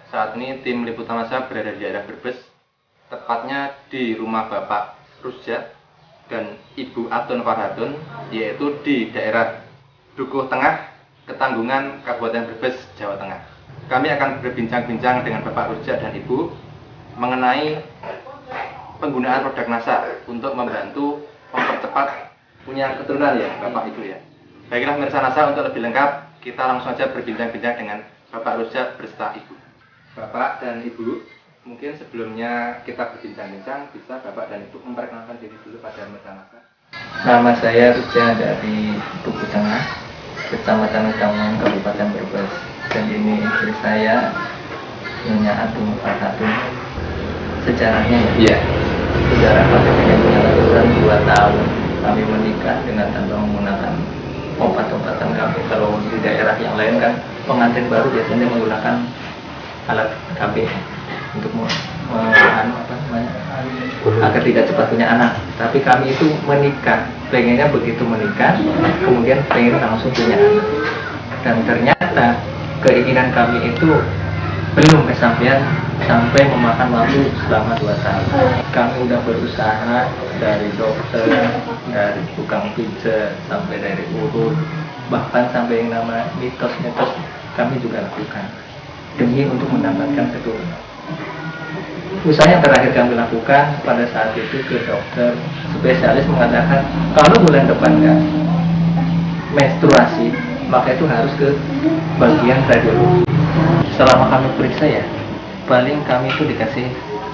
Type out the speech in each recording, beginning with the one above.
Saat ini tim liputan masa berada di daerah Brebes, tepatnya di rumah Bapak Rusjat dan Ibu Atun Farhatun, yaitu di daerah Dukuh Tengah, Ketanggungan, Kabupaten Brebes, Jawa Tengah. Kami akan berbincang-bincang dengan Bapak Rusjat dan Ibu mengenai penggunaan produk NASA untuk membantu mempercepat punya keturunan ya Bapak Ibu ya. Baiklah pemirsa NASA, untuk lebih lengkap kita langsung saja berbincang-bincang dengan Bapak Rusjat beserta Ibu. Bapak dan Ibu, mungkin sebelumnya kita berbincang-bincang, bisa Bapak dan Ibu memperkenalkan diri dulu pada pemirsa NASA. Nama saya Rusjat dari Dukuh Tengah, Kecamatan Utamang, Kabupaten Brebes. Dan ini istri saya, Nyonya Atun Farhatun. Sejarahnya ya, sejarah kami punya lakukan 2 tahun kami menikah dengan tanpa menggunakan obat-obatan kami. Kalau di daerah yang lain kan pengantin baru biasanya menggunakan alat KB untuk agar tidak cepat punya anak. Tapi kami itu menikah, pengennya begitu menikah, kemudian pengen langsung punya anak. Dan ternyata keinginan kami itu belum kesampaian sampai memakan waktu selama 2 tahun. Kami udah berusaha dari dokter, dari tukang pijat, sampai dari urut, bahkan sampai yang nama mitos-mitos kami juga lakukan demi untuk mendapatkan keturunan. Usaha yang terakhir kami lakukan pada saat itu ke dokter spesialis mengatakan kalau bulan depan nggak menstruasi, maka itu harus ke bagian radiologi. Selama kami periksa ya, paling kami itu dikasih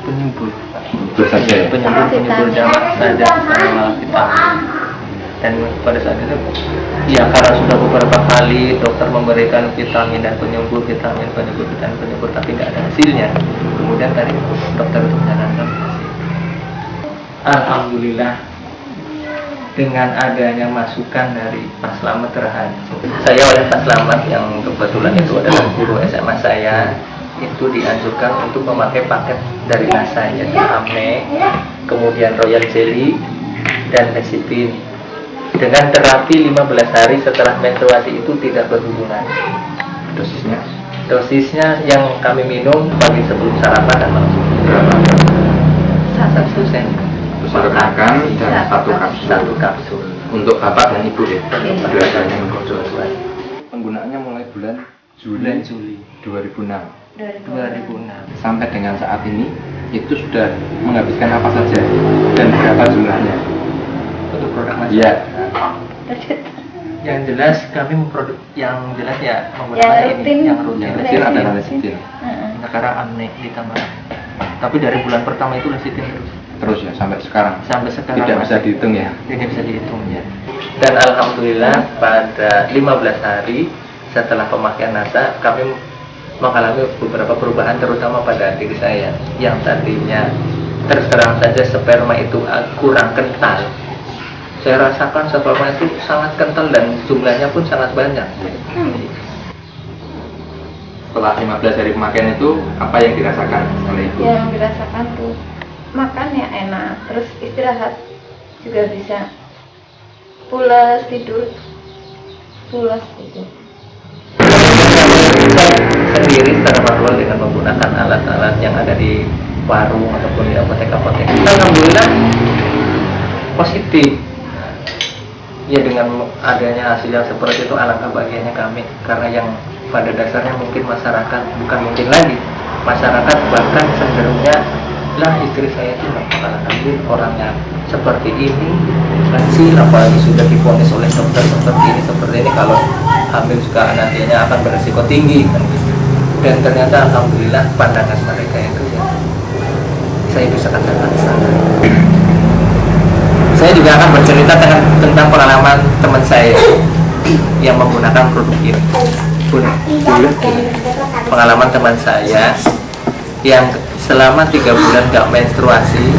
penyumbur jamak saja sama vitamin. Dan pada saat itu ya karena sudah beberapa kali dokter memberikan vitamin dan penyumbur tapi tidak ada hasilnya. Kemudian tadi dokter itu menyarankan alhamdulillah dengan adanya masukan dari Pak Slamet terhadap saya oleh Pak Slamet yang kebetulan itu adalah guru SMA saya, itu dianjurkan untuk memakai paket dari NASA, yaitu AMNE, kemudian Royal Jelly dan Lecithin. Dengan terapi 15 hari setelah menstruasi itu tidak berhubungan. Dosisnya yang kami minum pagi sebelum sarapan dan malam sebelum 1 sen. Makan dan 1 kapsul. Untuk Bapak dan Ibu ya. Biasanya mengkonsumsi. Penggunaannya mulai bulan Juli 2006 sampai dengan saat ini itu sudah menghabiskan apa saja dan berapa jumlahnya untuk produk NASA? Iya. Yang jelas kami memproduksi, yang jelas ya menggunakan yang rutin adalah Lecithin. Sekarang AMNE ditambah. Tapi dari bulan pertama itu Lecithin terus ya sampai sekarang. Tidak bisa dihitung ya. Tidak bisa dihitung ya. Dan alhamdulillah pada 15 hari setelah pemakaian NASA kami mengalami beberapa perubahan, terutama pada diri saya yang tadinya terus terang saja sperma itu kurang kental. Saya rasakan sperma itu sangat kental dan jumlahnya pun sangat banyak. Setelah 15 hari pemakaian itu apa yang dirasakan oleh Ibu? Yang dirasakan tuh makan ya enak, terus istirahat juga bisa, pulas tidur, pulas gitu. Sendiri secara manual dengan menggunakan alat-alat yang ada di warung ataupun di apotek-apotek. Alhamdulillah positif. Ya dengan adanya hasil yang seperti itu alangkah bahagianya kami, karena yang pada dasarnya mungkin masyarakat, bukan mungkin lagi masyarakat bahkan cenderungnya lah istri saya itu nggak bakalan hamil, orangnya seperti ini kecil, apalagi sudah divonis oleh dokter seperti ini kalau hamil juga nantinya akan beresiko tinggi kan gitu. Dan ternyata alhamdulillah pandangan mereka itu ya saya bisa katakan salah. Saya juga akan bercerita tentang pengalaman teman saya yang menggunakan produk ini. Pengalaman teman saya yang selama 3 bulan gak menstruasi,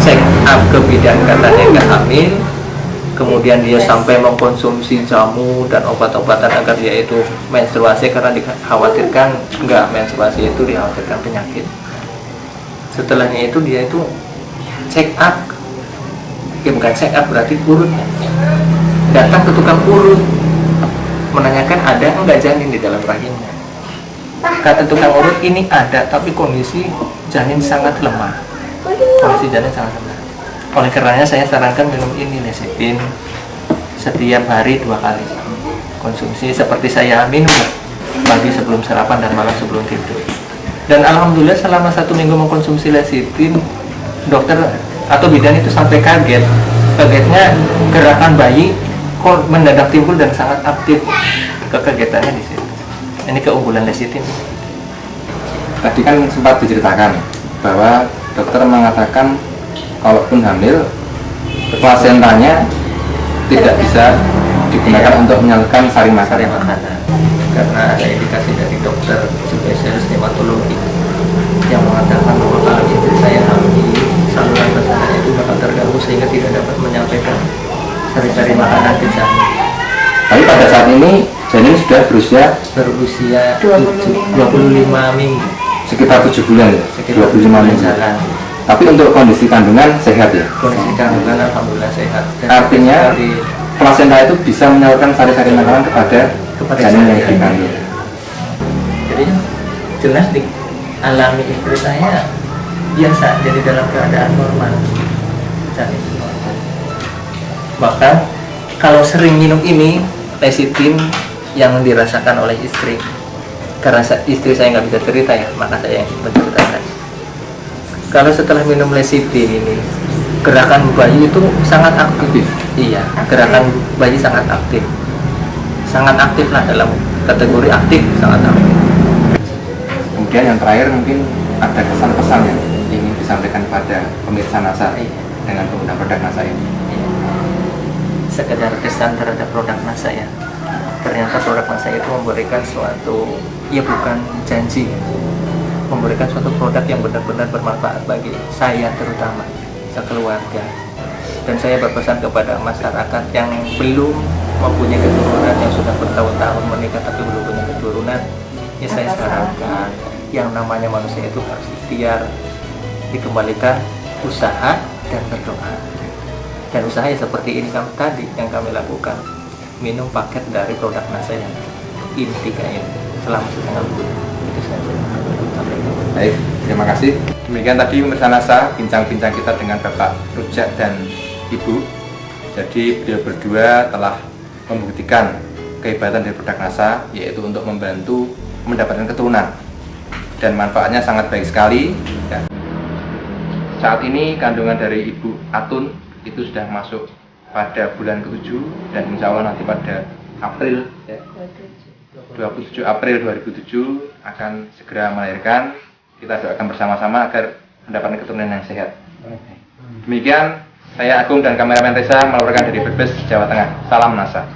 check up ke bidan katanya gak hamil, kemudian dia sampai mengkonsumsi jamu dan obat-obatan agar dia itu menstruasi karena dikhawatirkan gak menstruasi itu dikhawatirkan penyakit. Setelahnya itu dia itu check up, ya bukan check up berarti urut, datang ke tukang urut menanyakan ada enggak janin di dalam rahimnya. kata tukang urut ini ada, tapi kondisi janin sangat lemah. Kondisi janin sangat lemah. Oleh karenanya saya sarankan minum ini lecithin setiap hari 2 kali. Konsumsi seperti saya minum pagi sebelum sarapan dan malam sebelum tidur. Dan alhamdulillah selama 1 minggu mengkonsumsi lecithin, dokter atau bidan itu sampai kaget. Kagetnya gerakan bayi kok mendadak timbul dan sangat aktif. Kekagetannya di situ. Ini keunggulan lecithin. Tadi kan sempat diceritakan bahwa dokter mengatakan kalaupun hamil, plasentanya tidak bisa digunakan untuk menyalurkan sari makanan. Karena ada indikasi dari dokter spesialis hematologi yang mengatakan bahwa kalau istri saya hamil, saluran pencernaan itu bakal terganggu sehingga tidak dapat menyampaikan sari-sari makanan ke janin. Tapi pada saat ini janin sudah berusia 25 minggu, sekitar 7 bulan ya, sekitar 25 minggu. jalan. Tapi untuk kondisi kandungan sehat ya. Kondisi kandungan alhamdulillah sehat. Dan Artinya plasenta itu bisa menyalurkan sari-sari makanan kepada janin yang dikandung. Jadi jelas dialami istri saya biasa, jadi dalam keadaan normal. Janin normal. Bahkan kalau sering minum ini lecithin yang dirasakan oleh istri, karena istri saya nggak bisa cerita ya, maka saya yang menceritakan. Kalau setelah minum lecithin ini, gerakan bayi itu sangat aktif. Iya, gerakan bayi sangat aktif. Sangat aktif lah, dalam kategori aktif, sangat aktif. Kemudian yang terakhir mungkin ada kesan-pesan yang ingin disampaikan pada pemirsa NASA dengan pengguna produk NASA ini. Sekedar kesan terhadap produk NASA ya. Ternyata produk NASA itu memberikan suatu, ya bukan janji, memberikan suatu produk yang benar-benar bermanfaat bagi saya terutama, sekeluarga. Dan saya berpesan kepada masyarakat yang belum mempunyai keturunan, yang sudah bertahun-tahun menikah tapi belum punya keturunan, ya saya sarankan yang namanya manusia itu harus ikhtiar, dikembalikan usaha dan berdoa. Dan usaha ya seperti ini tadi yang kami lakukan, minum paket dari produk NASA yang ini 3 ini selama setengah bulan. Itu saja. Baik, terima kasih. Demikian tadi pemirsa NASA bincang-bincang kita dengan Bapak Rujak dan Ibu. Jadi beliau berdua telah membuktikan kehebatan dari produk NASA, yaitu untuk membantu mendapatkan keturunan, dan manfaatnya sangat baik sekali ya. Saat ini kandungan dari Ibu Atun itu sudah masuk pada bulan ke-7, dan insya Allah nanti pada April ya, 27 April 2007 akan segera melahirkan. Kita doakan bersama-sama agar mendapatkan keturunan yang sehat. Demikian, saya Agung dan kameramen Reza melaporkan dari Brebes, Jawa Tengah. Salam NASA.